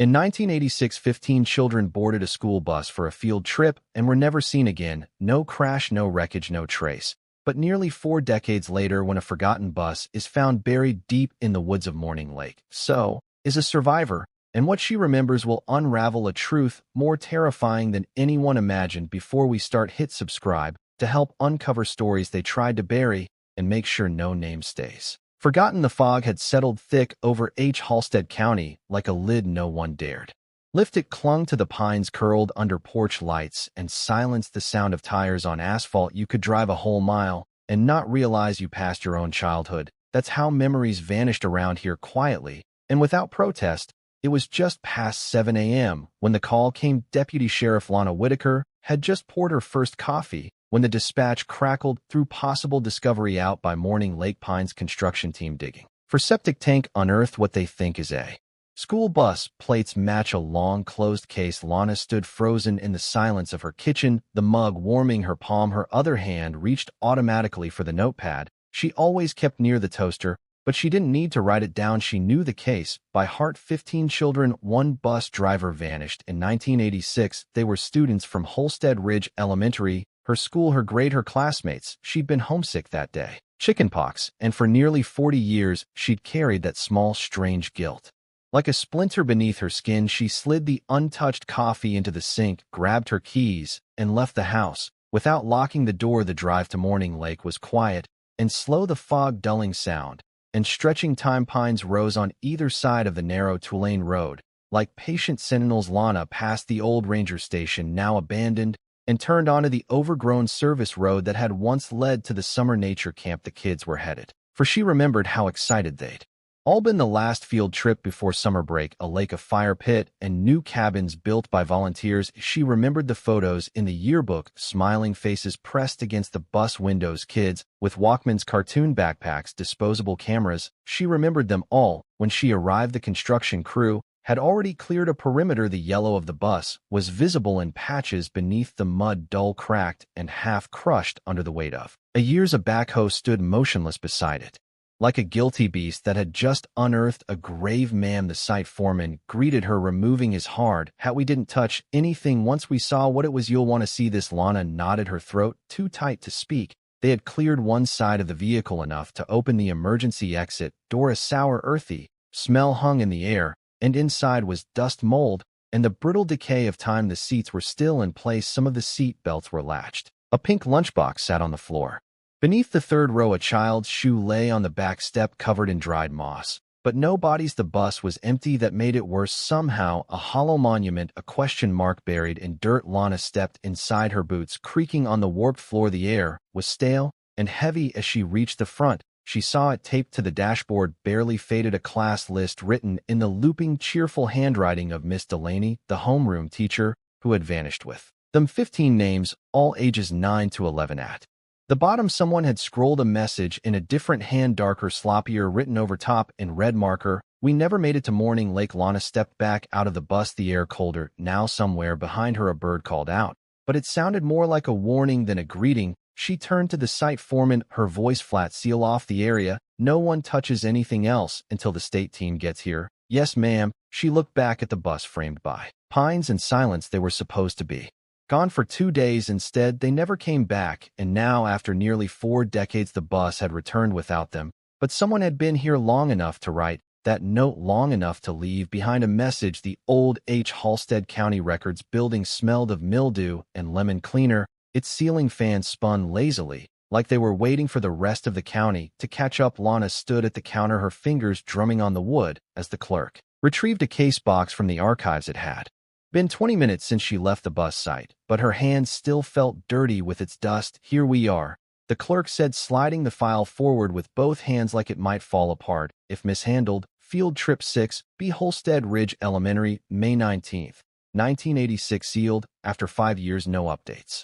In 1986, 15 children boarded a school bus for a field trip and were never seen again. No crash, no wreckage, no trace. But nearly 4 decades later, when a forgotten bus is found buried deep in the woods of Morning Lake, so is a survivor, and what she remembers will unravel a truth more terrifying than anyone imagined. Before we start, hit subscribe to help uncover stories they tried to bury and make sure no name stays forgotten. The fog had settled thick over Halstead County like a lid no one dared lift. It clung to the pines curled under porch lights and silenced the sound of tires on asphalt. You could drive a whole mile and not realize you passed your own childhood. That's how memories vanished around here, quietly and without protest. It was just past 7 a.m. when the call came. Deputy Sheriff Lana Whitaker had just poured her first coffee when the dispatch crackled through. Possible discovery out by Morning Lake Pines construction team digging for septic tank unearthed what they think is a school bus. Plates match a long closed case. Lana stood frozen in the silence of her kitchen, the mug warming her palm. Her other hand reached automatically for the notepad she always kept near the toaster, but she didn't need to write it down. She knew the case by heart. 15 children, one bus driver vanished. In 1986, they were students from Holstead Ridge Elementary, her school, her grade, her classmates. She'd been homesick that day, chickenpox, and for nearly 40 years, she'd carried that small, strange guilt. Like a splinter beneath her skin, she slid the untouched coffee into the sink, grabbed her keys, and left the house without locking the door. The drive to Morning Lake was quiet and slow, the fog dulling sound and stretching time. Pines rose on either side of the narrow two-lane road. Like patient sentinels, Lana passed the old ranger station, now abandoned, and turned onto the overgrown service road that had once led to the summer nature camp the kids were headed for. She remembered how excited they'd all been the last field trip before summer break, a lake, a fire pit, and new cabins built by volunteers. She remembered the photos in the yearbook, smiling faces pressed against the bus windows, kids with Walkmans, cartoon backpacks, disposable cameras. She remembered them all. When she arrived, the construction crew had already cleared a perimeter. The yellow of the bus was visible in patches beneath the mud, dull, cracked, and half crushed under the weight of a year's. A backhoe stood motionless beside it, like a guilty beast that had just unearthed a grave. Ma'am, the site foreman greeted her, removing his hard hat. We didn't touch anything. Once we saw what it was, you'll want to see this. Lana nodded, her throat too tight to speak. They had cleared one side of the vehicle enough to open the emergency exit door. A sour, earthy smell hung in the air, and inside was dust, mold, and the brittle decay of time. The seats were still in place. Some of the seat belts were latched. A pink lunchbox sat on the floor. Beneath the third row, a child's shoe lay on the back step, covered in dried moss. But no bodies. The bus was empty. That made it worse somehow. A hollow monument, a question mark buried in dirt. Lana stepped inside, her boots creaking on the warped floor. The air was stale and heavy. As she reached the front, she saw it taped to the dashboard, barely faded, a class list written in the looping, cheerful handwriting of Miss Delaney, the homeroom teacher who had vanished. With them 15 names, all ages 9 to 11. At the bottom, someone had scrolled a message in a different hand, darker, sloppier, written over top in red marker. We never made it to Morning Lake. Lana stepped back out of the bus, the air colder now. Somewhere behind her, a bird called out, but it sounded more like a warning than a greeting. She turned to the site foreman, her voice flat. Seal off the area. No one touches anything else until the state team gets here. Yes, ma'am. She looked back at the bus framed by pines and silence. They were supposed to be gone for 2 days. Instead, they never came back, and now, after nearly 4 decades, the bus had returned without them. But someone had been here long enough to write that note, long enough to leave behind a message. The old Halstead County Records building smelled of mildew and lemon cleaner. Its ceiling fans spun lazily, like they were waiting for the rest of the county to catch up. Lana stood at the counter, her fingers drumming on the wood, as the clerk retrieved a case box from the archives. It had been 20 minutes since she left the bus site, but her hands still felt dirty with its dust. Here we are, the clerk said, sliding the file forward with both hands like it might fall apart if mishandled. Field Trip 6, B. Holstead Ridge Elementary, May 19, 1986. Sealed. After 5 years, no updates.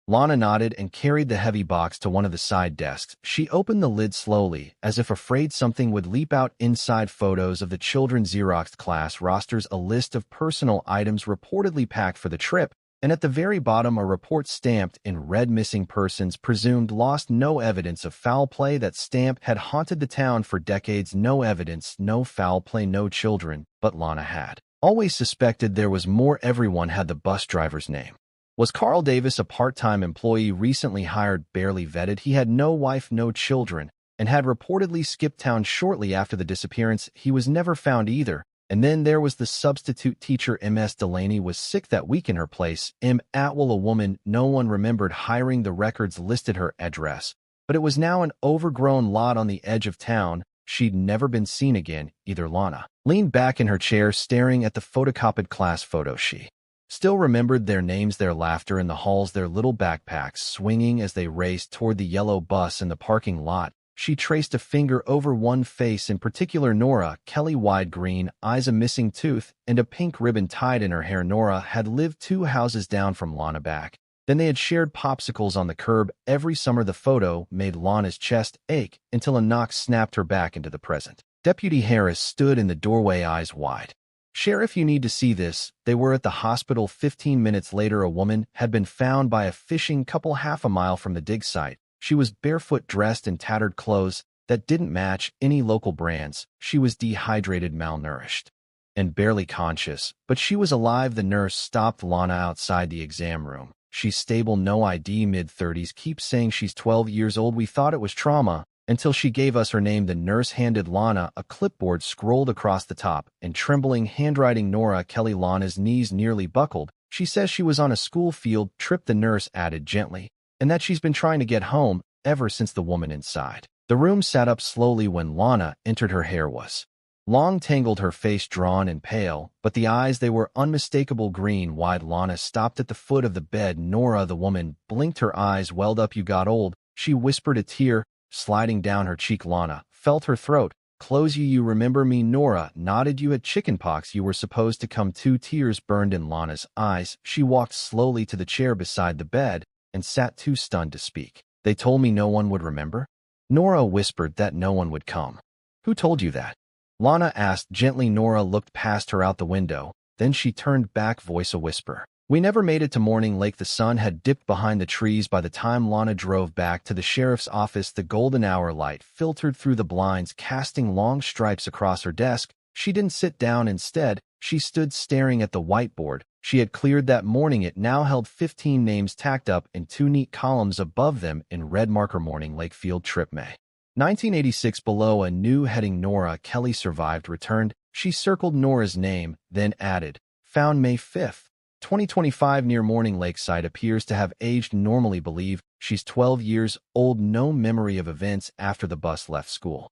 Lana nodded and carried the heavy box to one of the side desks. She opened the lid slowly, as if afraid something would leap out. Inside, photos of the children's Xeroxed class rosters, a list of personal items reportedly packed for the trip, and at the very bottom, a report stamped in red: missing persons, presumed lost. No evidence of foul play. That stamp had haunted the town for decades. No evidence, no foul play, no children. But Lana had Always suspected there was more. Everyone had the bus driver's name. Was Carl Davis a part-time employee recently hired, barely vetted? He had no wife, no children, and had reportedly skipped town shortly after the disappearance. He was never found either. And then there was the substitute teacher. Ms. Delaney was sick that week in her place. Atwell, a woman no one remembered hiring. The records listed her address, but it was now an overgrown lot on the edge of town. She'd never been seen again, either. Lana leaned back in her chair, staring at the photocopied class photo. She still remembered their names, their laughter in the halls, their little backpacks swinging as they raced toward the yellow bus in the parking lot. She traced a finger over one face in particular, Nora Kelly, wide green eyes, a missing tooth, and a pink ribbon tied in her hair. Nora had lived 2 houses down from Lana back then. They had shared popsicles on the curb every summer. The photo made Lana's chest ache until a knock snapped her back into the present. Deputy Harris stood in the doorway, eyes wide. "Sheriff, you need to see this." They were at the hospital. 15 minutes later, a woman had been found by a fishing couple half a mile from the dig site. She was barefoot, dressed in tattered clothes that didn't match any local brands. She was dehydrated, malnourished, and barely conscious, but she was alive. The nurse stopped Lana outside the exam room. "She's stable, no ID, mid-30s, keeps saying she's 12 years old. We thought it was trauma until she gave us her name." The nurse handed Lana a clipboard scrolled across the top in trembling handwriting. "Nora Kelly." Lana's knees nearly buckled. "She says she was on a school field trip," the nurse added gently, "and that she's been trying to get home ever since." The woman inside the room sat up slowly when Lana entered. Her hair was long, tangled, her face drawn and pale, but the eyes, they were unmistakable, green wide. Lana stopped at the foot of the bed. "Nora." The woman blinked, her eyes welled up. "You got old," she whispered, a tear sliding down her cheek. Lana felt her throat close. You remember me?" Nora nodded. "You had chickenpox. You were supposed to come too." Tears burned in Lana's eyes. She walked slowly to the chair beside the bed and sat, too stunned to speak. "They told me no one would remember." Nora whispered. "That no one would come." "Who told you that?" Lana asked gently. Nora looked past her out the window. Then she turned back, voice a whisper. "We never made it to Morning Lake." The sun had dipped behind the trees by the time Lana drove back to the sheriff's office. The golden hour light filtered through the blinds, casting long stripes across her desk. She didn't sit down. Instead, she stood staring at the whiteboard she had cleared that morning. It now held 15 names tacked up in 2 neat columns above them in red marker. Morning Lake field trip, May 1986. Below, a new heading, Nora Kelly survived, returned. She circled Nora's name, then added, "Found May 5th, 2025 near Morning Lake site. Appears to have aged normally. Believe she's 12 years old. No memory of events after the bus left school."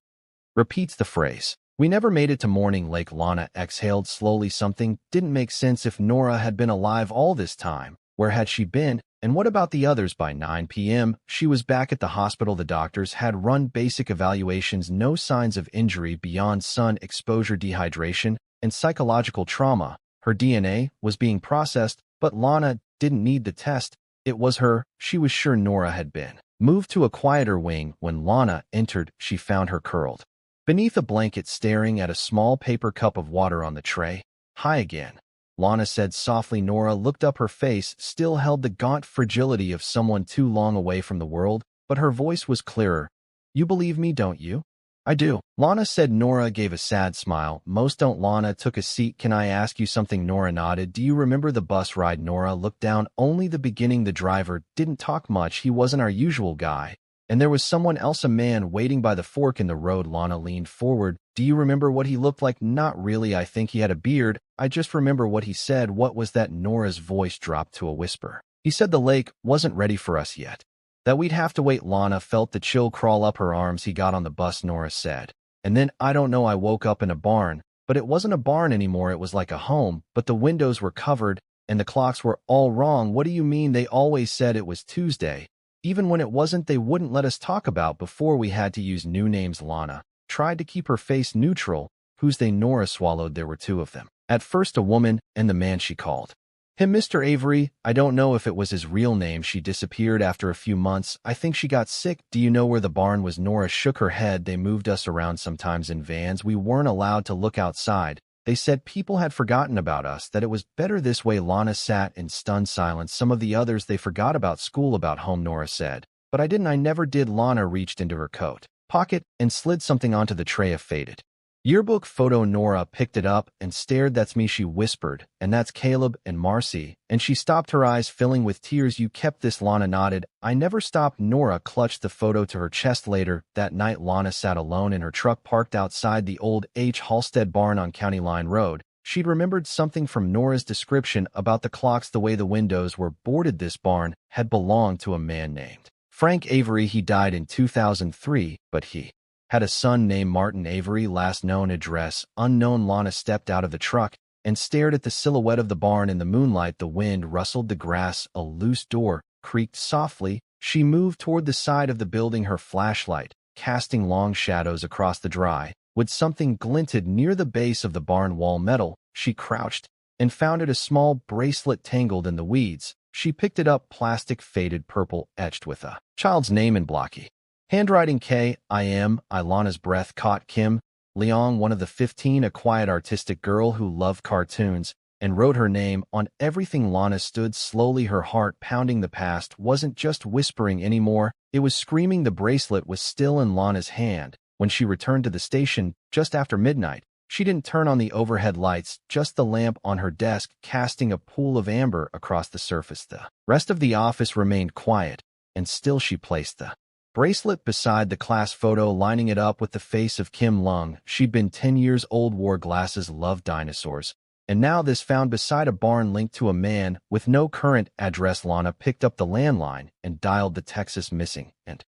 Repeats the phrase. "We never made it to Morning Lake." Lana exhaled slowly. Something didn't make sense. If Nora had been alive all this time, where had she been? And what about the others? By 9 p.m., she was back at the hospital. The doctors had run basic evaluations. No signs of injury beyond sun exposure, dehydration, and psychological trauma. Her DNA was being processed, but Lana didn't need the test. It was her. She was sure Nora had been moved to a quieter wing. When Lana entered, she found her curled beneath a blanket, staring at a small paper cup of water on the tray. "Hi again," Lana said softly. Nora looked up. Her face still held the gaunt fragility of someone too long away from the world, but her voice was clearer. "You believe me, don't you?" "I do," Lana said. Nora gave a sad smile. "Most don't." Lana took a seat. "Can I ask you something?" Nora nodded. "Do you remember the bus ride?" Nora looked down. "Only the beginning. The driver didn't talk much. He wasn't our usual guy. And there was someone else, a man waiting by the fork in the road." Lana leaned forward. "Do you remember what he looked like?" "Not really. I think he had a beard. I just remember what he said." "What was that?" Nora's voice dropped to a whisper. "He said the lake wasn't ready for us yet, that we'd have to wait." Lana felt the chill crawl up her arms. "He got on the bus," Nora said. "And then, I don't know, I woke up in a barn. But it wasn't a barn anymore. It was like a home, but the windows were covered, and the clocks were all wrong." "What do you mean?" "They always said it was Tuesday. Even when it wasn't, they wouldn't let us talk about before we had to use new names." Lana tried to keep her face neutral. "Who's they?" Nora swallowed. "There were 2 of them. At first a woman, and the man she called him Mr. Avery. I don't know if it was his real name." "She disappeared after a few months. I think she got sick." "Do you know where the barn was?" Nora shook her head. "They moved us around, sometimes in vans. We weren't allowed to look outside. They said people had forgotten about us, that it was better this way." Lana sat in stunned silence. "Some of the others, they forgot about school, about home," Nora said. "But I didn't. I never did." Lana reached into her coat pocket and slid something onto the tray of faded Yearbook photo. Nora picked it up and stared. That's me, she whispered, and that's Caleb and Marcy. And she stopped, her eyes filling with tears. You kept this? Lana nodded. I never stopped. Nora clutched the photo to her chest. Later that night, Lana sat alone in her truck parked outside the old H. Halstead barn on County Line Road. She'd remembered something from Nora's description about the clocks. The way the windows were boarded. This barn had belonged to a man named Frank Avery. He died in 2003, but he had a son named Martin Avery. Last known address unknown. Lana stepped out of the truck and stared at the silhouette of the barn in the moonlight. The wind rustled the grass. A loose door creaked softly. She moved toward the side of the building, her flashlight casting long shadows across the dry wood. Something glinted near the base of the barn wall. Metal. She crouched and found it, a small bracelet tangled in the weeds. She picked it up. Plastic, faded purple, etched with a child's name in blocky handwriting. K.I.M. Lana's breath caught. Kim Leong, one of the 15, a quiet artistic girl who loved cartoons and wrote her name on everything. Lana stood slowly, her heart pounding. The past wasn't just whispering anymore, it was screaming. The bracelet was still in Lana's hand. When she returned to the station just after midnight, she didn't turn on the overhead lights, just the lamp on her desk casting a pool of amber across the surface. The rest of the office remained quiet, and still. She placed the bracelet beside the class photo, lining it up with the face of Kim Leong. She'd been 10 years old, wore glasses, loved dinosaurs, and now this found beside a barn linked to a man with no current address. Lana picked up the landline and dialed the Texas Missing and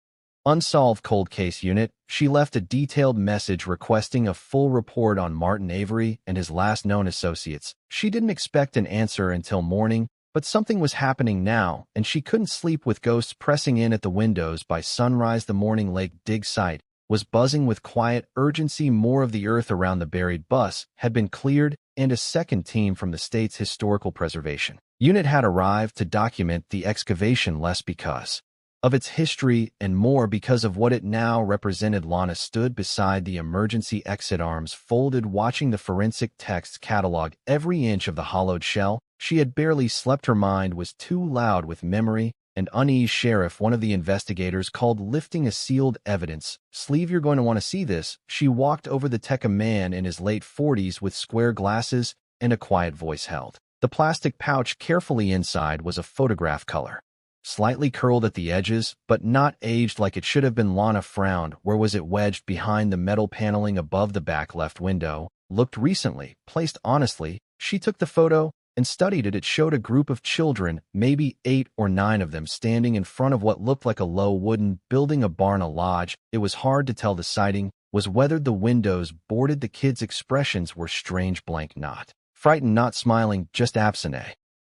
Unsolved Cold Case Unit. She left a detailed message requesting a full report on Martin Avery and his last known associates. She didn't expect an answer until morning, but something was happening now, and she couldn't sleep with ghosts pressing in at the windows. By sunrise, the Morning Lake dig site was buzzing with quiet urgency. More of the earth around the buried bus had been cleared, and a second team from the state's Historical Preservation Unit had arrived to document the excavation, less because of its history and more because of what it now represented. Lana stood beside the emergency exit, arms folded, watching the forensic texts catalog every inch of the hollowed shell. She had barely slept. Her mind was too loud with memory and unease. Sheriff, one of the investigators, called, lifting a sealed evidence sleeve. You're going to want to see this. She walked over the tech. A man in his late 40s with square glasses and a quiet voice held the plastic pouch carefully. Inside was a photograph, color slightly curled at the edges, but not aged like it should have been. Lana frowned. Where was it? Wedged behind the metal paneling above the back left window. Looked recently placed. Honestly, she took the photo and studied it. It showed a group of children, maybe 8 or 9 of them, standing in front of what looked like a low wooden building, a barn, a lodge. It was hard to tell. The siding was weathered, the windows boarded. The kids' expressions were strange, blank, not frightened, not smiling, just absent.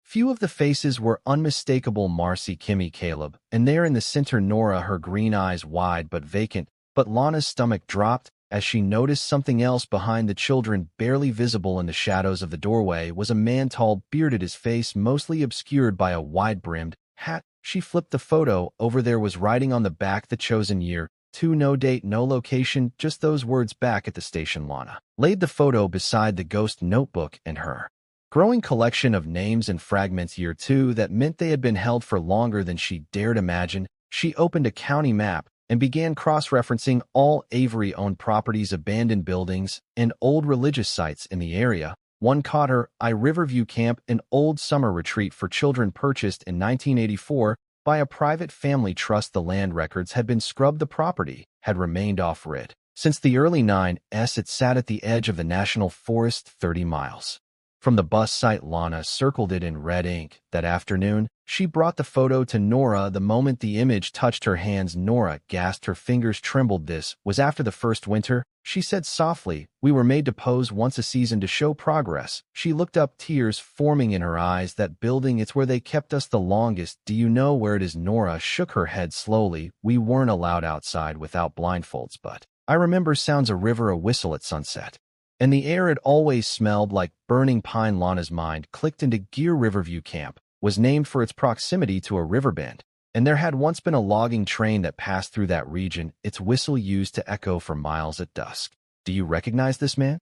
Few of the faces were unmistakable. Marcy, Kimmy, Caleb, and there in the center Nora, her green eyes wide but vacant. But Lana's stomach dropped as she noticed something else behind the children. Barely visible in the shadows of the doorway was a man, tall, bearded, his face mostly obscured by a wide-brimmed hat. She flipped the photo over. There was writing on the back, the chosen year, 2, no date, no location, just those words. Back at the station, Lana laid the photo beside the ghost notebook and her growing collection of names and fragments. Year 2, that meant they had been held for longer than she dared imagine. She opened a county map and began cross-referencing all Avery-owned properties, abandoned buildings, and old religious sites in the area. One caught her eye: Riverview Camp, an old summer retreat for children purchased in 1984 by a private family trust. The land records had been scrubbed. The property had remained off-grid since the early 90s. It sat at the edge of the national forest, 30 miles from the bus site. Lana circled it in red ink. That afternoon, she brought the photo to Nora. The moment the image touched her hands, Nora gasped, her fingers trembled. This was after the first winter, she said softly. We were made to pose once a season to show progress. She looked up, tears forming in her eyes. That building, it's where they kept us the longest. Do you know where it is? Nora shook her head slowly. We weren't allowed outside without blindfolds, but I remember sounds, a river, a whistle at sunset. And the air had always smelled like burning pine. Lana's mind clicked into gear. Riverview Camp was named for its proximity to a river bend, and there had once been a logging train that passed through that region, its whistle used to echo for miles at dusk. Do you recognize this man?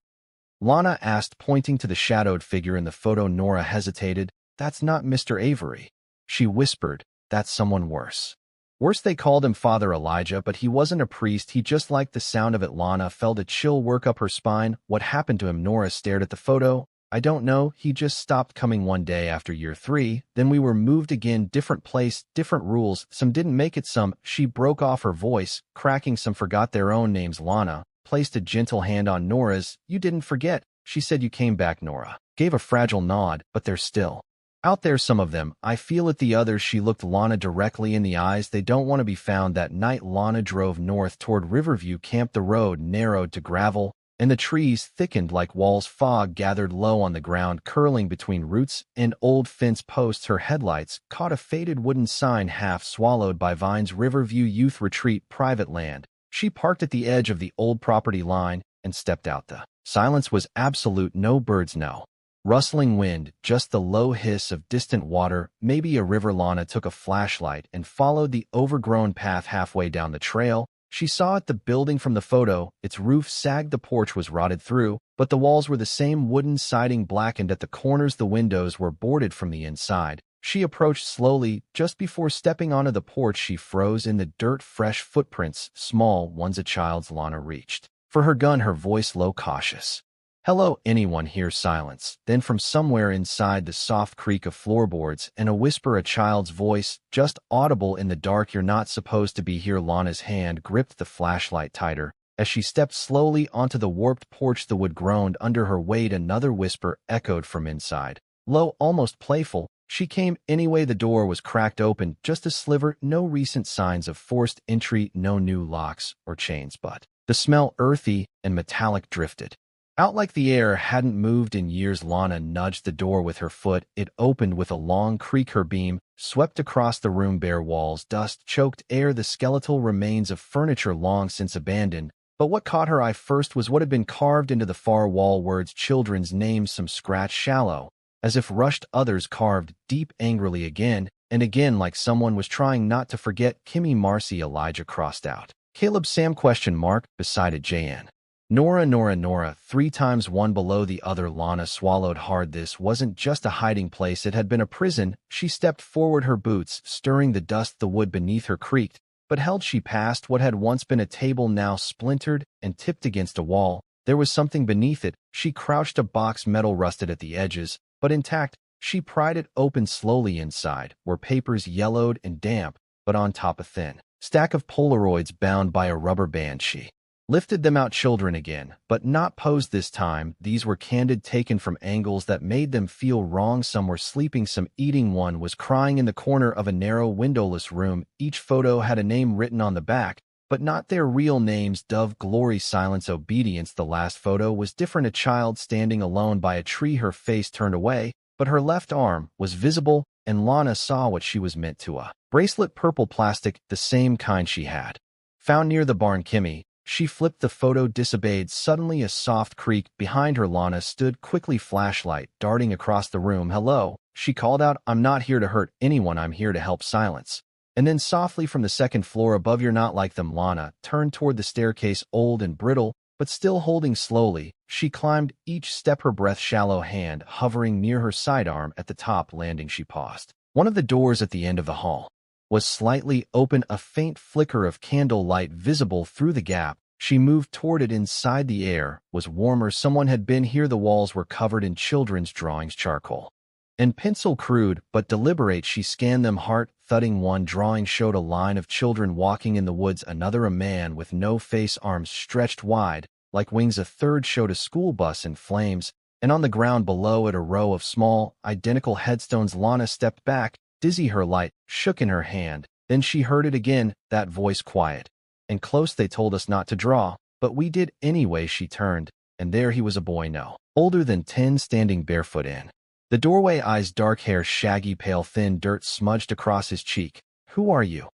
Lana asked, pointing to the shadowed figure in the photo. Nora hesitated. That's not Mr. Avery. She whispered, that's someone worse. Worse, they called him Father Elijah, but he wasn't a priest. He just liked the sound of it. Lana felt a chill work up her spine. What happened to him? Nora stared at the photo. I don't know. He just stopped coming one day after year 3. Then we were moved again, different place, different rules. Some didn't make it, some. She broke off, her voice cracking. Some forgot their own names. Lana placed a gentle hand on Nora's. You didn't forget. She said you came back. Nora gave a fragile nod, but they're still out there, some of them. I feel it. The others. She looked Lana directly in the eyes. They don't want to be found. That night, Lana drove north toward Riverview Camp. The road narrowed to gravel, and the trees thickened like walls. Fog gathered low on the ground, curling between roots and old fence posts. Her headlights caught a faded wooden sign half swallowed by vines. Riverview Youth Retreat, private land. She parked at the edge of the old property line and stepped out. The silence was absolute. No birds, no rustling wind, just the low hiss of distant water, maybe a river. Lana took a flashlight and followed the overgrown path. Halfway down the trail, she saw it, the building from the photo. Its roof sagged, the porch was rotted through, but the walls were the same, wooden siding blackened at the corners. The windows were boarded from the inside. She approached slowly. Just before stepping onto the porch, she froze in the dirt. Fresh footprints, small ones, a child's. Lana reached for her gun, her voice low, cautious. Hello, anyone here? Silence. Then from somewhere inside, the soft creak of floorboards and a whisper, a child's voice, just audible in the dark. You're not supposed to be here. Lana's hand gripped the flashlight tighter as she stepped slowly onto the warped porch. The wood groaned under her weight. Another whisper echoed from inside, low, almost playful. She came anyway. The door was cracked open, just a sliver. No recent signs of forced entry, no new locks or chains, but the smell, earthy and metallic, drifted out like the air hadn't moved in years. Lana nudged the door with her foot. It opened with a long creak. Her beam swept across the room. Bare walls, dust-choked air, the skeletal remains of furniture long since abandoned. But what caught her eye first was what had been carved into the far wall. Words, children's names, some scratched shallow, as if rushed, others carved deep, angrily, again and again, like someone was trying not to forget. Kimmy, Marcy, Elijah, crossed out. Caleb, Sam, question mark, beside it, JN. Nora, 3 times, one below the other. Lana swallowed hard. This wasn't just a hiding place, it had been a prison. She stepped forward, her boots stirring the dust. The wood beneath her creaked, but held. She passed what had once been a table, now splintered and tipped against a wall. There was something beneath it. She crouched, a box, metal rusted at the edges, but intact. She pried it open slowly. Inside were papers, yellowed and damp, but on top a thin stack of Polaroids bound by a rubber band. She lifted them out. Children again, but not posed this time. These were candid, taken from angles that made them feel wrong. Some were sleeping, some eating. One was crying in the corner of a narrow, windowless room. Each photo had a name written on the back, but not their real names. Dove, Glory, Silence, Obedience. The last photo was different. A child standing alone by a tree, her face turned away, but her left arm was visible, and Lana saw what she was meant to. A bracelet, purple plastic, the same kind she had found near the barn. Kimmy. She flipped the photo, disobeyed. Suddenly a soft creak behind her. Lana stood quickly, flashlight darting across the room. Hello, she called out. I'm not here to hurt anyone, I'm here to help. Silence. And then softly from the second floor above, you're not like them. Lana turned toward the staircase, old and brittle, but still holding. Slowly, she climbed each step, her breath shallow, hand hovering near her sidearm. At the top landing, she paused. One of the doors at the end of the hall was slightly open, a faint flicker of candle light visible through the gap. She moved toward it. Inside, the air was warmer. Someone had been here. The walls were covered in children's drawings, charcoal and pencil, crude but deliberate. She scanned them, heart thudding. One drawing showed a line of children walking in the woods, another a man with no face, arms stretched wide like wings. A third showed a school bus in flames, and on the ground below it a row of small, identical headstones. Lana stepped back, dizzy, her light shook in her hand. Then she heard it again, that voice, quiet and close. They told us not to draw, but we did anyway. She turned, and there he was, a boy no older than 10, standing barefoot in the doorway, eyes dark, hair shaggy, pale, thin, dirt smudged across his cheek. Who are you?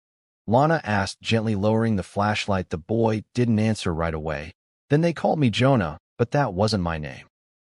Lana asked, gently lowering the flashlight. The boy didn't answer right away. Then they called me Jonah, but that wasn't my name.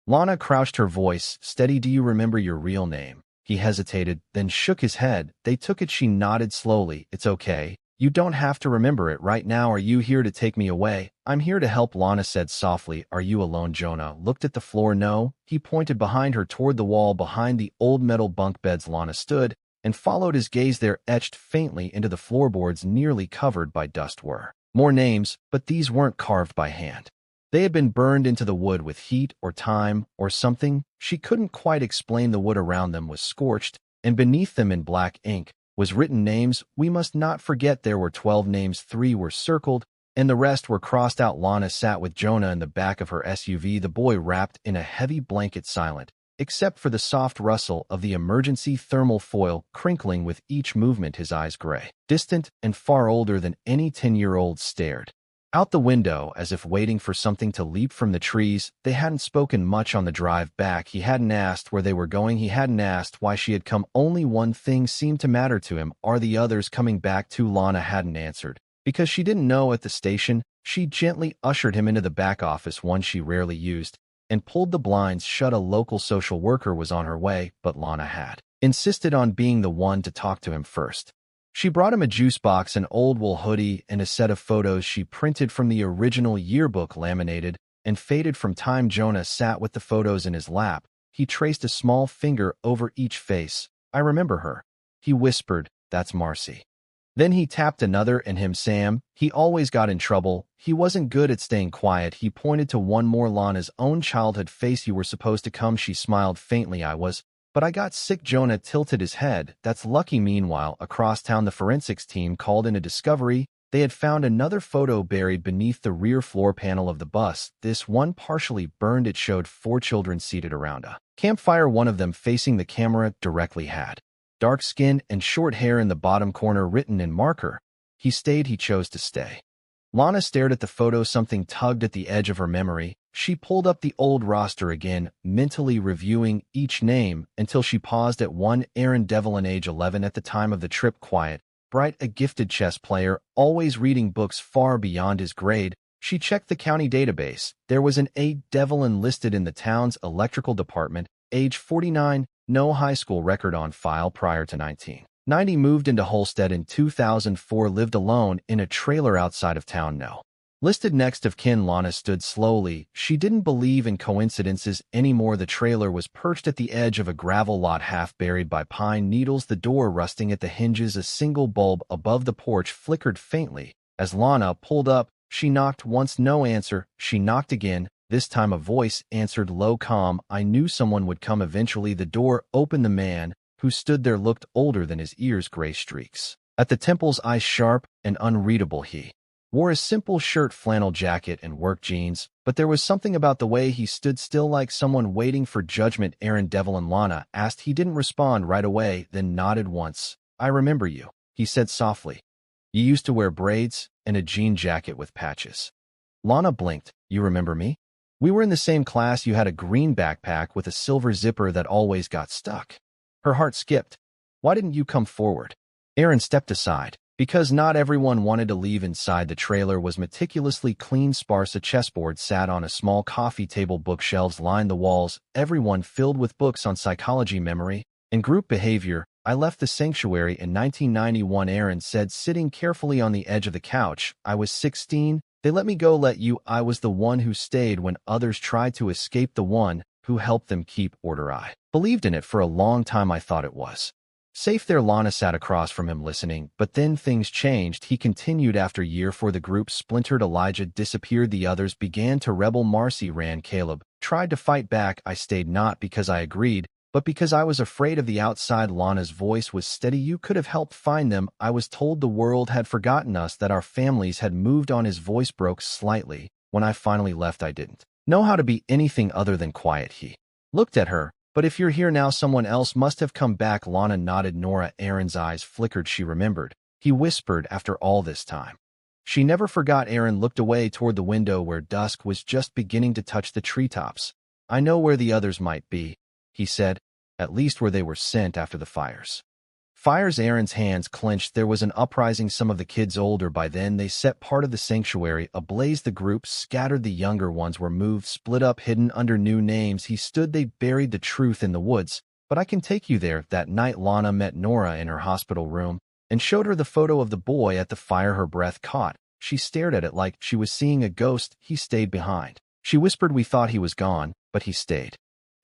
Lana crouched, her voice steady. Do you remember your real name? He hesitated, then shook his head. They took it. She nodded slowly. It's okay. You don't have to remember it right now. Are you here to take me away? I'm here to help, Lana said softly. Are you alone? Jonah looked at the floor. No. He pointed behind her toward the wall behind the old metal bunk beds. Lana stood and followed his gaze there etched faintly into the floorboards nearly covered by dust were more names, but these weren't carved by hand. They had been burned into the wood with heat or time or something. She couldn't quite explain. The wood around them was scorched, and beneath them in black ink was written names. We must not forget there were 12 names. 3 were circled, and the rest were crossed out. Lana sat with Jonah in the back of her SUV, the boy wrapped in a heavy blanket, silent, except for the soft rustle of the emergency thermal foil crinkling with each movement. His eyes gray, distant, and far older than any 10-year-old, stared out the window as if waiting for something to leap from the trees. They hadn't spoken much on the drive back. He hadn't asked where they were going. He hadn't asked why she had come. Only one thing seemed to matter to him. Are the others coming back too? Lana hadn't answered, because she didn't know. At the station, she gently ushered him into the back office, one she rarely used, and pulled the blinds shut. A local social worker was on her way, but Lana had insisted on being the one to talk to him first. She brought him a juice box, an old wool hoodie, and a set of photos she printed from the original yearbook, laminated and faded from time. Jonah sat with the photos in his lap. He traced a small finger over each face. I remember her, he whispered. That's Marcy. Then he tapped another, and him, Sam. He always got in trouble. He wasn't good at staying quiet. He pointed to one more, Lana's own childhood face. You were supposed to come. She smiled faintly. I was, but I got sick. Jonah tilted his head. That's lucky. Meanwhile, across town, the forensics team called in a discovery. They had found another photo buried beneath the rear floor panel of the bus, this one partially burned. It showed 4 children seated around a campfire, one of them facing the camera directly, had dark skin and short hair. In the bottom corner, written in marker, he stayed. He chose to stay. Lana stared at the photo. Something tugged at the edge of her memory. She pulled up the old roster again, mentally reviewing each name until she paused at one. Aaron Devlin, age 11 at the time of the trip, quiet, bright, a gifted chess player, always reading books far beyond his grade. She checked the county database. There was an A. Devlin listed in the town's electrical department, age 49, no high school record on file prior to 1990. Moved into Holstead in 2004, lived alone in a trailer outside of town. No listed next of kin. Lana stood slowly. She didn't believe in coincidences anymore. The trailer was perched at the edge of a gravel lot, half buried by pine needles, the door rusting at the hinges. A single bulb above the porch flickered faintly. As Lana pulled up, she knocked once. No answer. She knocked again. This time a voice answered, low, calm. I knew someone would come eventually. The door opened. The man who stood there looked older than his ears, gray streaks at the temples, eyes sharp and unreadable. He wore a simple shirt, flannel jacket, and work jeans, but there was something about the way he stood still, like someone waiting for judgment. Aaron Devlin, Lana asked. He didn't respond right away, then nodded once. I remember you, he said softly. You used to wear braids and a jean jacket with patches. Lana blinked. You remember me? We were in the same class. You had a green backpack with a silver zipper that always got stuck. Her heart skipped. Why didn't you come forward? Aaron stepped aside. Because not everyone wanted to leave. Inside, the trailer was meticulously clean, sparse. A chessboard sat on a small coffee table. Bookshelves lined the walls, everyone filled with books on psychology, memory, and group behavior. I left the sanctuary in 1991, Aaron said, sitting carefully on the edge of the couch. I was 16. They let me go. Let you? I was the one who stayed when others tried to escape, the one who helped them keep order. I believed in it for a long time. I thought it was safe there. Lana sat across from him, listening, but then things changed. He continued. After year 4, the group splintered. Elijah disappeared. The others began to rebel. Marcy ran. Caleb tried to fight back. I stayed, not because I agreed, but because I was afraid of the outside. Lana's voice was steady. You could have helped find them. I was told the world had forgotten us, that our families had moved on. His voice broke slightly. When I finally left, I didn't know how to be anything other than quiet. He looked at her. But if you're here now, someone else must have come back. Lana nodded. Nora. Aaron's eyes flickered. She remembered. He whispered, after all this time. She never forgot. Aaron looked away toward the window where dusk was just beginning to touch the treetops. I know where the others might be, he said, at least where they were sent after the fires. Fires? Aaron's hands clenched. There was an uprising. Some of the kids older by then, they set part of the sanctuary ablaze. The group scattered. The younger ones were moved, split up, hidden under new names. He stood. They buried the truth in the woods. But I can take you there. That night, Lana met Nora in her hospital room and showed her the photo of the boy at the fire. Her breath caught. She stared at it like she was seeing a ghost. He stayed behind. She whispered, we thought he was gone, but he stayed.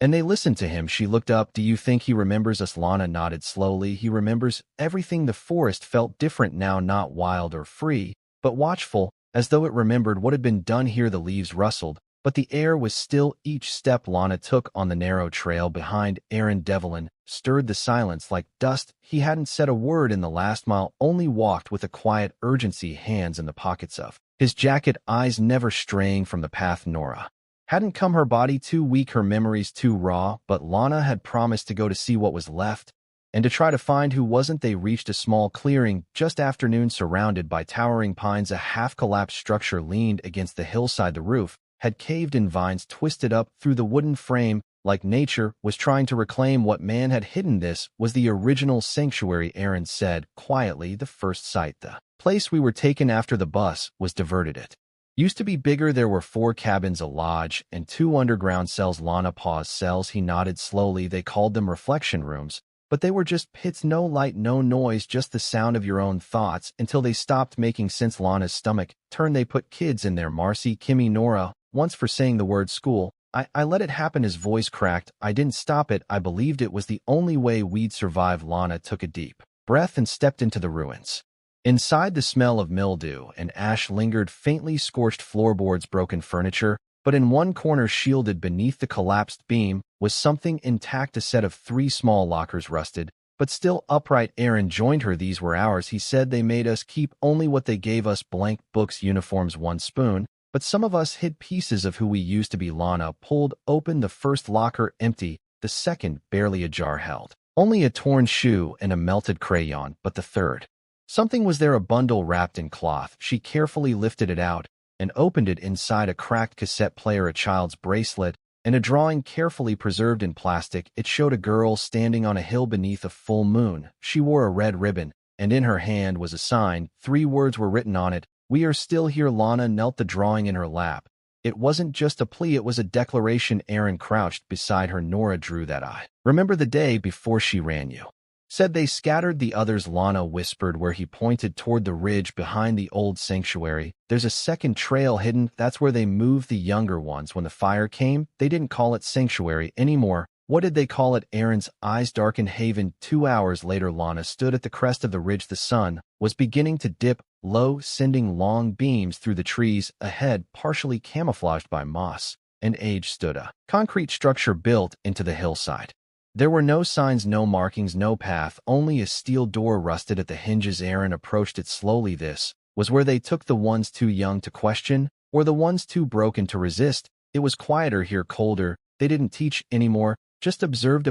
And they listened to him. She looked up. Do you think he remembers us? Lana nodded slowly. He remembers everything. The forest felt different now, not wild or free, but watchful, as though it remembered what had been done here. The leaves rustled, but the air was still. Each step Lana took on the narrow trail behind Aaron Devlin stirred the silence like dust. He hadn't said a word in the last mile, only walked with a quiet urgency, hands in the pockets of his jacket, eyes never straying from the path. Nora hadn't come, her body too weak, her memories too raw, but Lana had promised to go to see what was left and to try to find who wasn't. They reached a small clearing just afternoon surrounded by towering pines. A half-collapsed structure leaned against the hillside. The roof had caved in, vines twisted up through the wooden frame, like nature was trying to reclaim what man had hidden. This was the original sanctuary, Aaron said quietly. The first site, the place we were taken after the bus was diverted. It used to be bigger. There were 4 cabins, a lodge, and 2 underground cells. Lana paused. Cells, he nodded slowly. They called them reflection rooms, but they were just pits. No light, no noise, just the sound of your own thoughts until they stopped making sense. Lana's stomach turned. They put kids in there. Marcy, Kimmy, Nora. Once for saying the word school. I let it happen. His voice cracked. I didn't stop it. I believed it was the only way we'd survive. Lana took a deep breath and stepped into the ruins. Inside, the smell of mildew and ash lingered faintly. Scorched floorboards, broken furniture, but in one corner, shielded beneath the collapsed beam, was something intact. A set of 3 small lockers, rusted, but still upright. Aaron joined her. These were ours, he said. They made us keep only what they gave us: blank books, uniforms, 1 spoon. But some of us hid pieces of who we used to be. Lana pulled open the first locker, empty. The second, barely ajar, held only a torn shoe and a melted crayon. But the third, something was there, a bundle wrapped in cloth. She carefully lifted it out and opened it. Inside, a cracked cassette player, a child's bracelet, and a drawing carefully preserved in plastic. It showed a girl standing on a hill beneath a full moon. She wore a red ribbon, and in her hand was a sign. 3 words were written on it: "We are still here." Lana knelt, the drawing in her lap. It wasn't just a plea, it was a declaration. Aaron crouched beside her. Nora drew that. "I remember the day before she ran you," said. "They scattered the others." Lana whispered where he pointed toward the ridge behind the old sanctuary. "There's a second trail hidden. That's where they moved the younger ones when the fire came. They didn't call it sanctuary anymore. What did they call it?" Aaron's eyes darkened. "Haven." 2 hours later, Lana stood at the crest of the ridge. The sun was beginning to dip low, sending long beams through the trees. Ahead, partially camouflaged by moss and age, stood a concrete structure built into the hillside. There were no signs, no markings, no path, only a steel door rusted at the hinges. Aaron approached it slowly. This was where they took the ones too young to question, or the ones too broken to resist. It was quieter here, colder. They didn't teach anymore, just observed.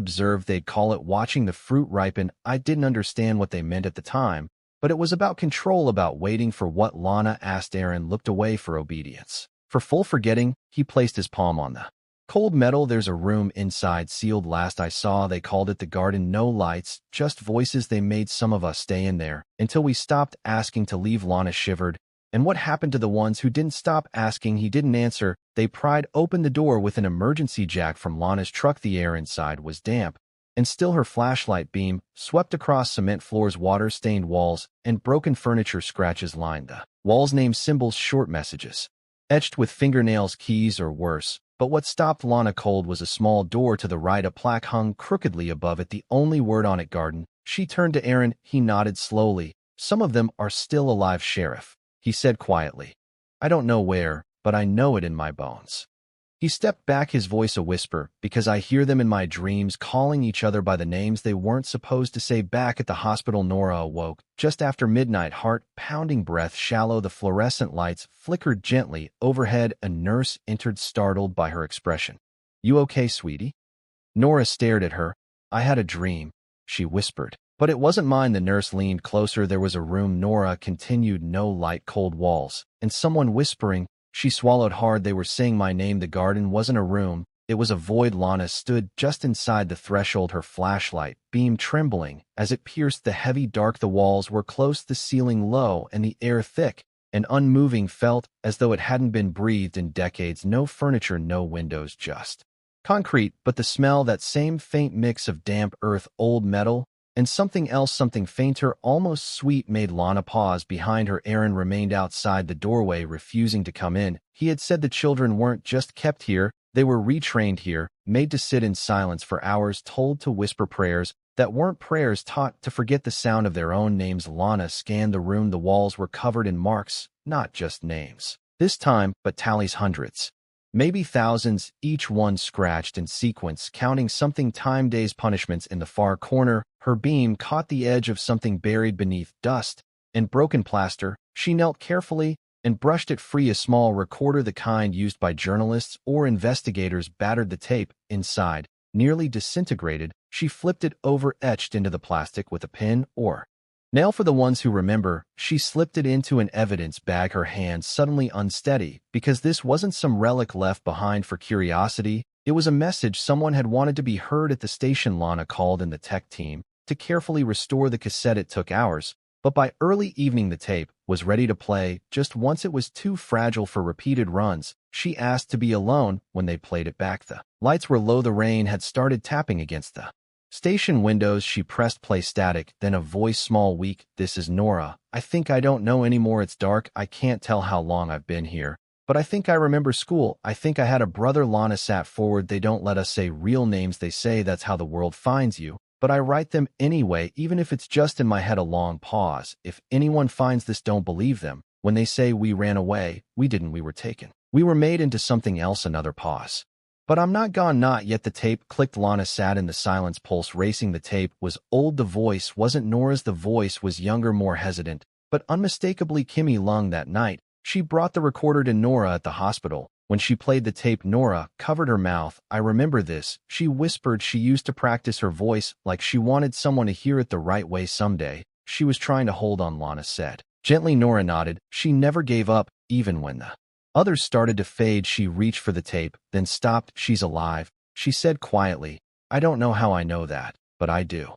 They'd call it watching the fruit ripen. I didn't understand what they meant at the time, but it was about control, about waiting for what Lana asked. Aaron looked away for obedience, for full forgetting. He placed his palm on the cold metal. "There's a room inside, sealed. Last I saw, they called it the garden. No lights, just voices. They made some of us stay in there until we stopped asking to leave." Lana shivered. "And what happened to the ones who didn't stop asking?" He didn't answer. They pried open the door with an emergency jack from Lana's truck. The air inside was damp, and still her flashlight beam swept across cement floors, water-stained walls, and broken furniture. Scratches lined the walls, name symbols, short messages etched with fingernails, keys or worse. But what stopped Lana cold was a small door to the right. A plaque hung crookedly above it, the only word on it, garden. She turned to Aaron. He nodded slowly. "Some of them are still alive, Sheriff," he said quietly. "I don't know where, but I know it in my bones." He stepped back, his voice a whisper, "Because I hear them in my dreams, calling each other by the names they weren't supposed to say." Back at the hospital, Nora awoke just after midnight, heart pounding, breath shallow. The fluorescent lights flickered gently overhead. A nurse entered, startled by her expression. "You okay, sweetie?" Nora stared at her. "I had a dream," she whispered. "But it wasn't mine." The nurse leaned closer. "There was a room," Nora continued, "no light, cold walls, and someone whispering." She swallowed hard. "They were saying my name." The garden wasn't a room, it was a void. Lana stood just inside the threshold, her flashlight beam trembling as it pierced the heavy dark. The walls were close, the ceiling low, and the air thick and unmoving, felt as though it hadn't been breathed in decades. No furniture, no windows, just concrete, but the smell, that same faint mix of damp earth, old metal, and something else, something fainter, almost sweet, made Lana pause. Behind her, Aaron remained outside the doorway, refusing to come in. He had said the children weren't just kept here, They were retrained here, made to sit in silence for hours, told to whisper prayers that weren't prayers, taught to forget the sound of their own names. Lana scanned the room. The walls were covered in marks, not just names. This time, but tallies hundreds. Maybe thousands, each one scratched in sequence, counting something. Time, days, punishments. In the far corner, her beam caught the edge of something buried beneath dust and broken plaster. She knelt carefully and brushed it free. A small recorder, the kind used by journalists or investigators, battered. The tape inside nearly disintegrated. She flipped it over, etched into the plastic with a pin or nail. For the ones who remember, she slipped it into an evidence bag, her hands suddenly unsteady, because this wasn't some relic left behind for curiosity. It was a message someone had wanted to be heard. At the station, Lana called in the tech team to carefully restore the cassette. It took hours, but by early evening the tape was ready to play. Just once, it was too fragile for repeated runs. She asked to be alone when they played it back. The lights were low. The rain had started tapping against the station windows. She pressed play. Static, then a voice, small, weak. "This is Nora. I think I don't know anymore. It's dark. I can't tell how long I've been here, but I think I remember school. I think I had a brother." Lana sat forward. "They don't let us say real names. They say that's how the world finds you. But I write them anyway, even if it's just in my head." A long pause. "If anyone finds this, don't believe them. When they say we ran away, we didn't. We were taken. We were made into something else." Another pause. "But I'm not gone, not yet." The tape clicked. Lana sat in the silence, pulse racing. The tape was old. The voice wasn't Nora's. The voice was younger, more hesitant, but unmistakably Kimmy Lung. That night, she brought the recorder to Nora at the hospital. When she played the tape, Nora covered her mouth. "I remember this," she whispered. She used to practice her voice like she wanted someone to hear it the right way someday. She was trying to hold on, Lana said. Gently, Nora nodded. She never gave up, even when the others started to fade. She reached for the tape, then stopped. "She's alive," she said quietly. "I don't know how I know that, but I do."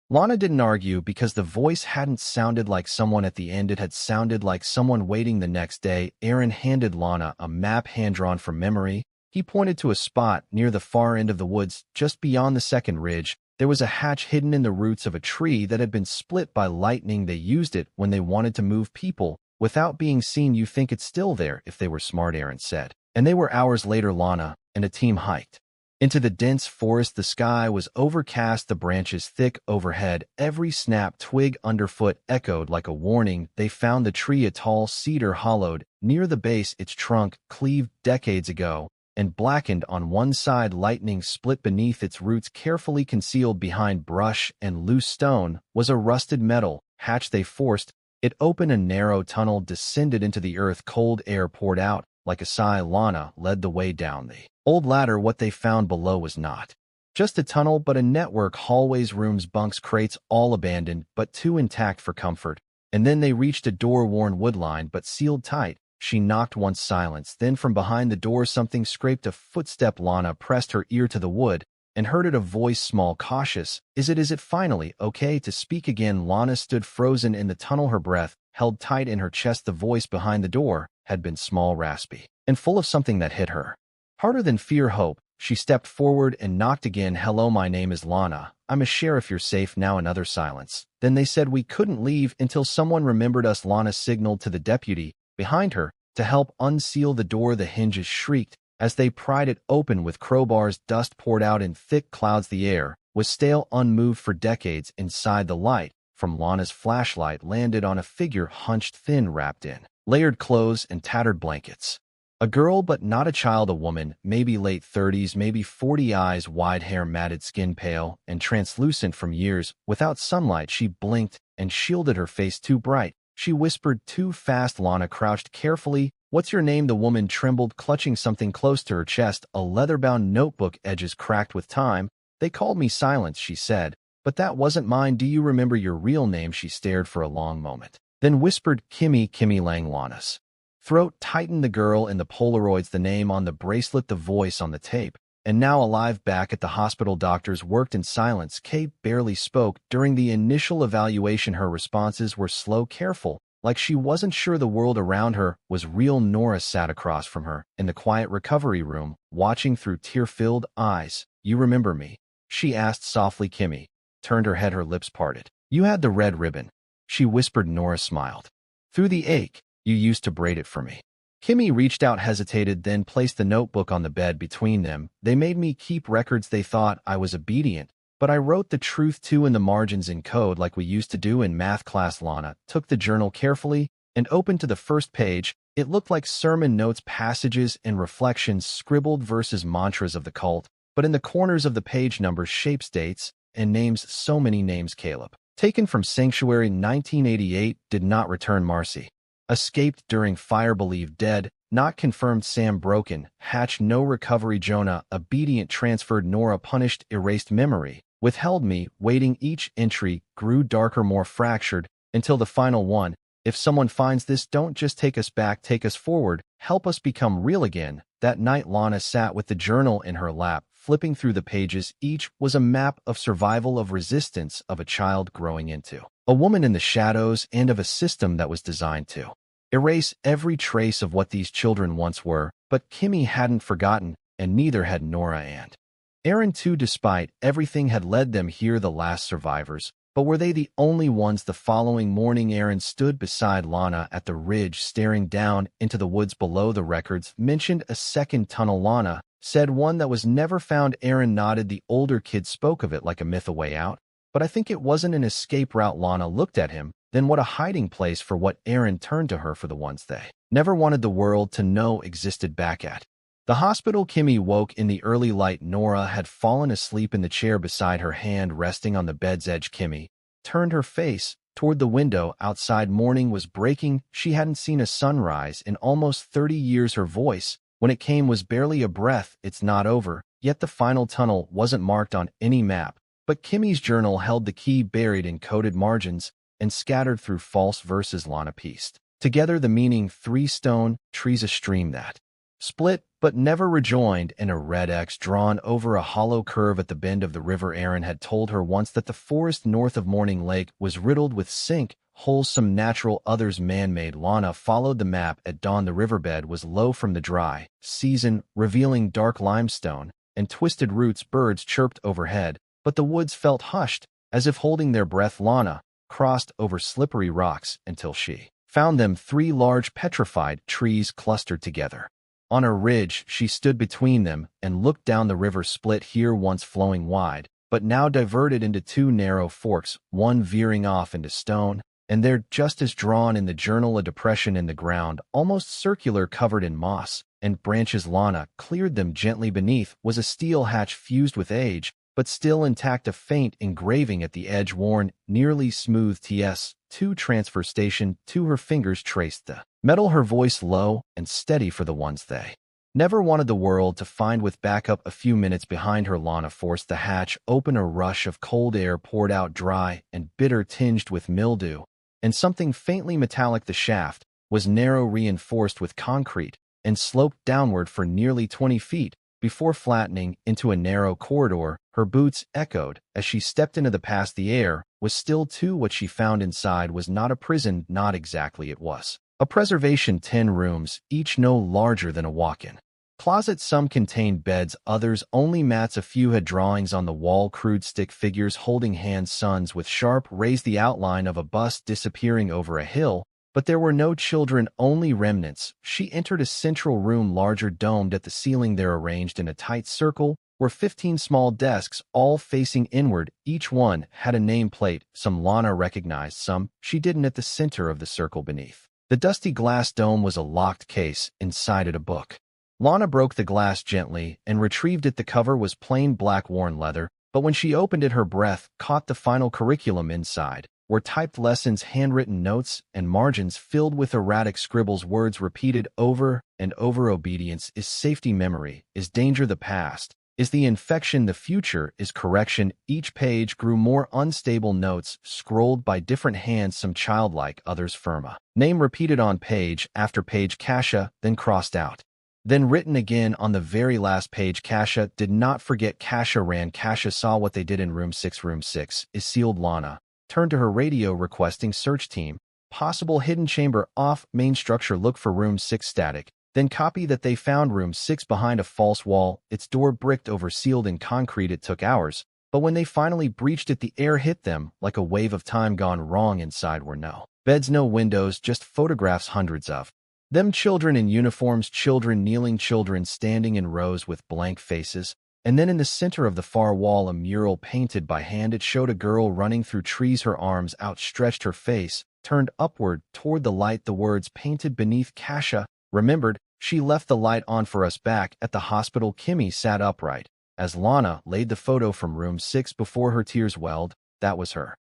Lana didn't argue, because the voice hadn't sounded like someone at the end. It had sounded like someone waiting. The next day, Aaron handed Lana a map hand-drawn from memory. He pointed to a spot near the far end of the woods, just beyond the second ridge. There was a hatch hidden in the roots of a tree that had been split by lightning. They used it when they wanted to move people without being seen. "You think it's still there if they were smart," Aaron said. And they were. Hours later, Lana and a team hiked into the dense forest. The sky was overcast, the branches thick overhead. Every snap twig underfoot echoed like a warning. They found the tree, a tall cedar hollowed near the base, its trunk cleaved decades ago and blackened on one side. Lightning split beneath its roots. Carefully concealed behind brush and loose stone was a rusted metal hatch. They forced it open. A narrow tunnel descended into the earth. Cold air poured out like a sigh. Lana led the way down the old ladder. What they found below was not just a tunnel, but a network. Hallways, rooms, bunks, crates, all abandoned, but too intact for comfort. And then they reached a door, worn wood-lined but sealed tight. She knocked once. Silence. Then from behind the door something scraped. A footstep. Lana pressed her ear to the wood and heard it, a voice, small, cautious. Is it finally okay to speak again?" Lana stood frozen in the tunnel, her breath held tight in her chest. The voice behind the door had been small, raspy, and full of something that hit her harder than fear, hope. She stepped forward and knocked again. "Hello, my name is Lana. I'm a sheriff. You're safe now." Another silence. Then they said, "We couldn't leave until someone remembered us." Lana signaled to the deputy behind her to help unseal the door. The hinges shrieked as they pried it open with crowbars. Dust poured out in thick clouds. The air was stale, unmoved for decades. Inside, the light from Lana's flashlight landed on a figure, hunched, thin, wrapped in layered clothes and tattered blankets. A girl, but not a child. A woman, maybe late 30s, maybe 40. Eyes wide, hair matted, skin pale and translucent from years without sunlight. She blinked and shielded her face. Too bright. She whispered too fast. Lana crouched carefully. "What's your name?" The woman trembled, clutching something close to her chest, a leather-bound notebook, edges cracked with time. "They called me Silence," she said, "but that wasn't mine. Do you remember your real name?" She stared for a long moment, then whispered, Kimmy Lang." Lana's throat tightened. The girl in the Polaroids, the name on the bracelet, the voice on the tape. And now alive. Back at the hospital, doctors worked in silence. Kate barely spoke. During the initial evaluation, her responses were slow, careful, like she wasn't sure the world around her was real. Nora sat across from her in the quiet recovery room, watching through tear-filled eyes. "You remember me?" she asked softly. Kimmy turned her head, her lips parted. "You had the red ribbon," she whispered. Nora smiled through the ache. "You used to braid it for me." Kimmy reached out, hesitated, then placed the notebook on the bed between them. They made me keep records. They thought I was obedient, but I wrote the truth too in the margins in code like we used to do in math class. Lana took the journal carefully and opened to the first page. It looked like sermon notes, passages and reflections, scribbled verses, mantras of the cult, but in the corners of the page numbers, shapes, dates, and names. So many names. Caleb, taken from Sanctuary 1988, did not return. Marcy, escaped during fire, believed dead, not confirmed. Sam, broken, Hatch, no recovery. Jonah, obedient, transferred. Nora, punished, erased memory, withheld me, waiting. Each entry grew darker, more fractured, until the final one: if someone finds this, don't just take us back, take us forward, help us become real again. That night, Lana sat with the journal in her lap, flipping through the pages. Each was a map of survival, of resistance, of a child growing into a woman in the shadows, and of a system that was designed to erase every trace of what these children once were. But Kimmy hadn't forgotten, and neither had Nora and Aaron too. Despite everything had led them here, the last survivors. But were they the only ones? The following morning, Aaron stood beside Lana at the ridge, staring down into the woods below. The records mentioned a second tunnel. Lana said one that was never found. Aaron nodded. The older kid spoke of it like a myth, a way out. But I think it wasn't an escape route. Lana looked at him. Then what a hiding place for what? Aaron turned to her. For the ones they never wanted the world to know existed back at the hospital. Kimmy woke in the early light. Nora had fallen asleep in the chair beside her, hand resting on the bed's edge. Kimmy turned her face toward the window outside. Morning was breaking. She hadn't seen a sunrise in almost 30 years. Her voice, when it came, was barely a breath. It's not over yet. The final tunnel wasn't marked on any map, but Kimmy's journal held the key, buried in coded margins and scattered through false verses. Lana pieced together the meaning: 3 stone trees, a stream that split but never rejoined, and a red X drawn over a hollow curve at the bend of the river. Aaron had told her once that the forest north of Morning Lake was riddled with sink holes, some natural, others man-made. Lana followed the map. At dawn, the riverbed was low from the dry season, revealing dark limestone and twisted roots. Birds chirped overhead, but the woods felt hushed, as if holding their breath. Lana crossed over slippery rocks until she found them: 3 large petrified trees clustered together on a ridge. She stood between them and looked down. The river split here, once flowing wide, but now diverted into 2 narrow forks, one veering off into stone, and there, just as drawn in the journal, a depression in the ground, almost circular, covered in moss and branches. Lana cleared them gently. Beneath was a steel hatch, fused with age, but still intact, a faint engraving at the edge, worn, nearly smooth. TS 2 transfer station. To her fingers traced the metal, her voice low and steady: for the ones they never wanted the world to find. With backup a few minutes behind her, Lana forced the hatch open. A rush of cold air poured out, dry and bitter, tinged with mildew and something faintly metallic. The shaft was narrow, reinforced with concrete, and sloped downward for nearly 20 feet before flattening into a narrow corridor. Her boots echoed as she stepped into the past. The air was still too. What she found inside was not a prison, not exactly. It was a preservation. 10 rooms, each no larger than a walk-in closet. Some contained beds, others only mats. A few had drawings on the wall, crude stick figures holding hands, suns with sharp rays, the outline of a bus disappearing over a hill. But there were no children, only remnants. She entered a central room, larger, domed at the ceiling. There, arranged in a tight circle, were 15 small desks, all facing inward. Each one had a nameplate. Some Lana recognized, some she didn't. At the center of the circle, beneath the dusty glass dome, was a locked case. Inside it, a book. Lana broke the glass gently and retrieved it. The cover was plain black, worn leather, but when she opened it, her breath caught the final curriculum. Inside were typed lessons, handwritten notes, and margins filled with erratic scribbles, words repeated over and over. Obedience is safety, memory is danger, the past is the infection, the future is correction. Each page grew more unstable, notes scrolled by different hands, some childlike, others firm. A name repeated on page after page: Kasha, then crossed out, then written again on the very last page. Kasha did not forget. Kasha ran. Kasha saw what they did in room 6. Room 6 is sealed. Lana turned to her radio, requesting search team. Possible hidden chamber off. Main structure, look for room 6. Static. Then copy that they found room 6 behind a false wall, its door bricked over, sealed in concrete. It took hours, but when they finally breached it, the air hit them like a wave of time gone wrong. Inside were no beds, no windows, just photographs, hundreds of Them children in uniforms, children kneeling, children standing in rows with blank faces. And then in the center of the far wall, a mural painted by hand. It showed a girl running through trees, her arms outstretched, her face turned upward toward the light. The words painted beneath, Kasia, remembered, she left the light on for us back at the hospital. Kimmy sat upright as Lana laid the photo from room 6 before her. Tears welled. That was her.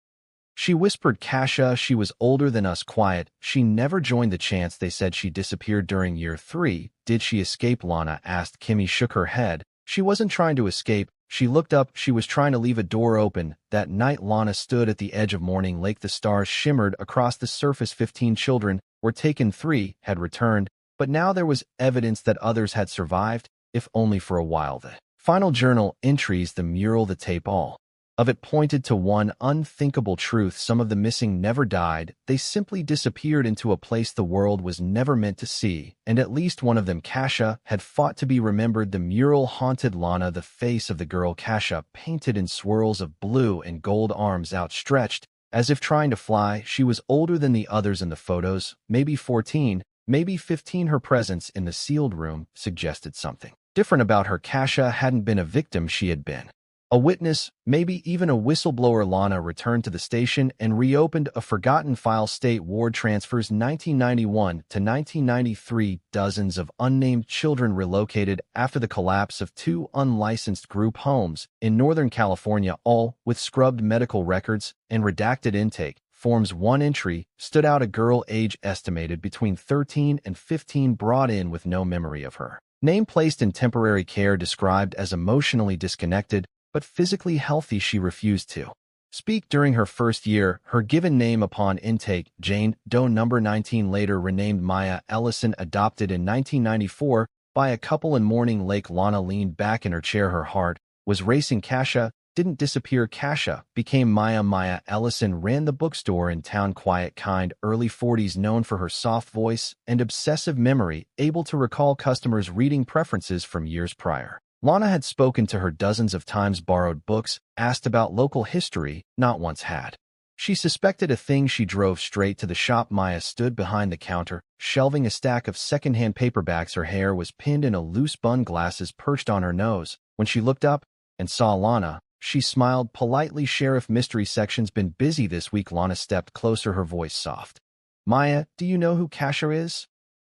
She whispered, Kasia, she was older than us, quiet. She never joined the chants. They said she disappeared during year 3. Did she escape? Lana asked. Kimmy shook her head. She wasn't trying to escape. She looked up. She was trying to leave a door open. That night Lana stood at the edge of Morning Lake. The stars shimmered across the surface. 15 children were taken, 3 had returned, but now there was evidence that others had survived, if only for a while. The final journal entries, the mural, the tape, all of it pointed to one unthinkable truth. Some of the missing never died. They simply disappeared into a place the world was never meant to see. And at least one of them, Kasia, had fought to be remembered. The mural haunted Lana. The face of the girl Kasia, painted in swirls of blue and gold, arms outstretched, as if trying to fly. She was older than the others in the photos, maybe 14, maybe 15. Her presence in the sealed room suggested something different about her. Kasia hadn't been a victim. She had been a witness, maybe even a whistleblower. Lana returned to the station and reopened a forgotten file. State ward transfers 1991 to 1993. Dozens of unnamed children relocated after the collapse of 2 unlicensed group homes in Northern California, all with scrubbed medical records and redacted intake forms. One entry stood out, a girl age estimated between 13 and 15, brought in with no memory of her name, placed in temporary care, described as emotionally disconnected but physically healthy. She refused to speak during her first year. Her given name upon intake, Jane Doe number 19, later renamed Maya Ellison, adopted in 1994 by a couple in Morning Lake. Lana leaned back in her chair. Her heart was racing. Kasia didn't disappear. Kasia became Maya. Maya Ellison ran the bookstore in town, quiet, kind, early 40s, known for her soft voice and obsessive memory, able to recall customers' reading preferences from years prior. Lana had spoken to her dozens of times, borrowed books, asked about local history, not once had she suspected a thing. She drove straight to the shop. Maya stood behind the counter, shelving a stack of secondhand paperbacks. Her hair was pinned in a loose bun, glasses perched on her nose. When she looked up and saw Lana, she smiled politely. Sheriff, mystery section's been busy this week. Lana stepped closer, her voice soft. Maya, do you know who Kasia is?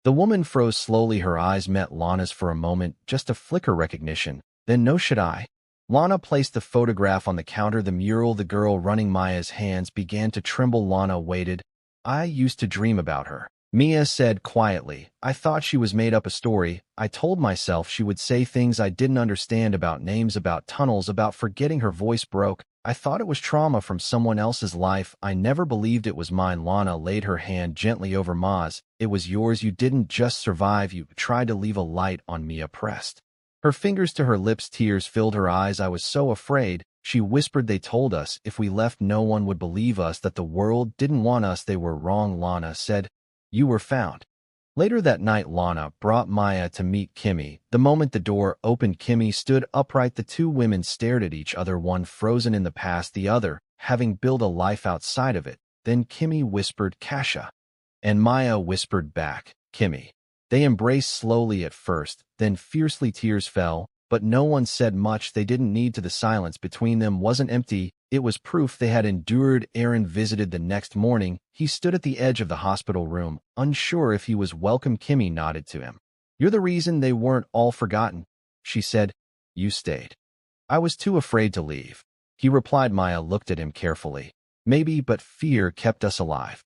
The woman froze slowly. Her eyes met Lana's for a moment, just a flicker recognition. Then, no, should I? Lana placed the photograph on the counter, the mural, the girl running. Maya's hands began to tremble. Lana waited. I used to dream about her, Mia said quietly. I thought she was made up a story. I told myself she would say things I didn't understand, about names, about tunnels, about forgetting. Her voice broke. I thought it was trauma from someone else's life. I never believed it was mine. Lana laid her hand gently over Ma's. It was yours. You didn't just survive. You tried to leave a light on. Mia pressed her fingers to her lips. Tears filled her eyes. I was so afraid, she whispered. They told us if we left no one would believe us, that the world didn't want us. They were wrong. Lana said, you were found. Later that night, Lana brought Maya to meet Kimmy. The moment the door opened, Kimmy stood upright. The two women stared at each other, one frozen in the past, the other having built a life outside of it. Then Kimmy whispered, Kasia. And Maya whispered back, Kimmy. They embraced slowly at first, then fiercely. Tears fell, but no one said much. They didn't need to. The silence between them wasn't empty. It was proof they had endured. Aaron visited the next morning. He stood at the edge of the hospital room, unsure if he was welcome. Kimmy nodded to him. You're the reason they weren't all forgotten, she said. You stayed. I was too afraid to leave, he replied. Maya looked at him carefully. Maybe, but fear kept us alive.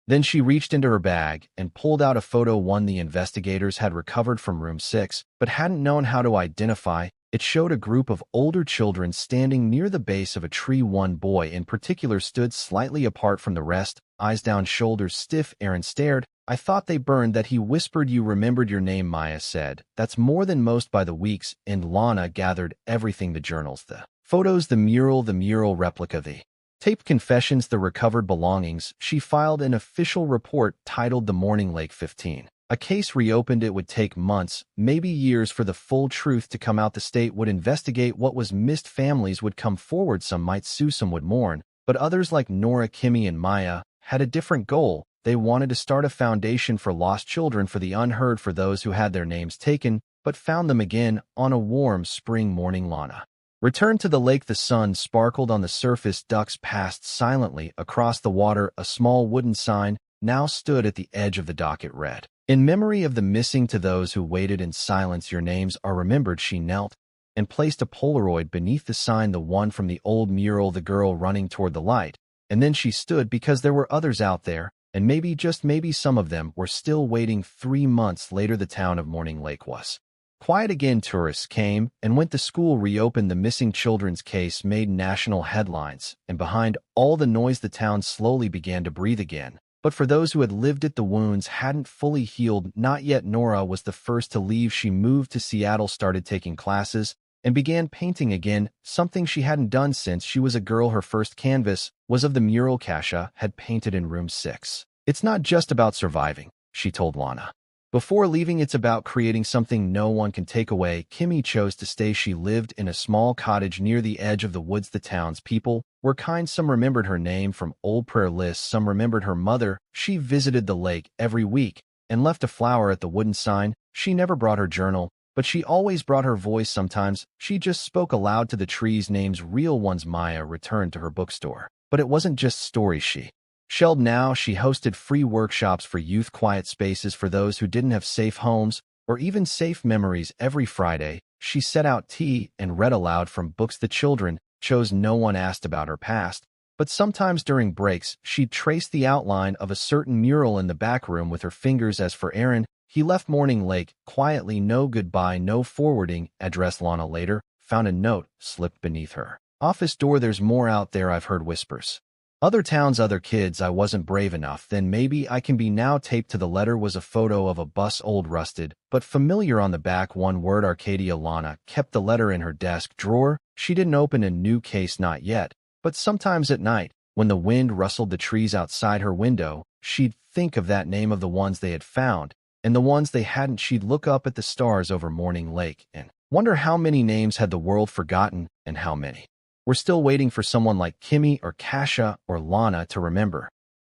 Then she reached into her bag and pulled out a photo, one the investigators had recovered from room 6, but hadn't known how to identify. It showed a group of older children standing near the base of a tree. One boy in particular stood slightly apart from the rest, eyes down, shoulders stiff. Aaron stared. I thought they burned. That, he whispered. You remembered your name, Maya said. That's more than most by the weeks. And Lana gathered everything, the journals, the photos, the mural replica, the taped confessions, the recovered belongings. She filed an official report titled The Morning Lake 15. A case reopened. It would take months, maybe years, for the full truth to come out. The state would investigate what was missed. Families would come forward. Some might sue, some would mourn, but others, like Nora, Kimmy, and Maya, had a different goal: They wanted to start a foundation for lost children, for the unheard, for those who had their names taken, but found them again on a warm spring morning. Lana returned to the lake. The sun sparkled on the surface. Ducks passed silently across the water. A small wooden sign now stood at the edge of the dock. It read, "In memory of the missing, to those who waited in silence, your names are remembered." She knelt and placed a Polaroid beneath the sign, the one from the old mural, the girl running toward the light. And then she stood, because there were others out there, and maybe, just maybe, some of them were still waiting. 3 months later, the town of Morning Lake was quiet again. Tourists came and went. The school reopened. The missing children's case made national headlines, and behind all the noise, the town slowly began to breathe again. But for those who had lived it, the wounds hadn't fully healed. Not yet. Nora was the first to leave. She moved to Seattle, started taking classes, and began painting again, something she hadn't done since she was a girl. Her first canvas was of the mural Kasia had painted in room 6. "It's not just about surviving," she told Lana before leaving. "It's about creating something no one can take away." Kimmy chose to stay. She lived in a small cottage near the edge of the woods. The town's people were kind. Some remembered her name from old prayer lists. Some remembered her mother. She visited the lake every week and left a flower at the wooden sign. She never brought her journal, but she always brought her voice. Sometimes she just spoke aloud to the trees, names, real ones. Maya returned to her bookstore, but it wasn't just stories she shelved now. She hosted free workshops for youth, quiet spaces for those who didn't have safe homes or even safe memories. Every Friday, she set out tea and read aloud from books the children chose. No one asked about her past, but sometimes during breaks, she'd trace the outline of a certain mural in the back room with her fingers. As for Aaron, he left Morning Lake quietly. No goodbye, no forwarding address. Lana later found a note slipped beneath her office door. "There's more out there. I've heard whispers. Other towns, other kids. I wasn't brave enough then. Maybe I can be now." Taped to the letter was a photo of a bus, old, rusted, but familiar. On the back, one word, Arcadia. Lana kept the letter in her desk drawer. She didn't open a new case, not yet, but sometimes at night, when the wind rustled the trees outside her window, she'd think of that name, of the ones they had found and the ones they hadn't. She'd look up at the stars over Morning Lake and wonder how many names had the world forgotten and how many were still waiting for someone like Kimmy or Kasia or Lana to remember.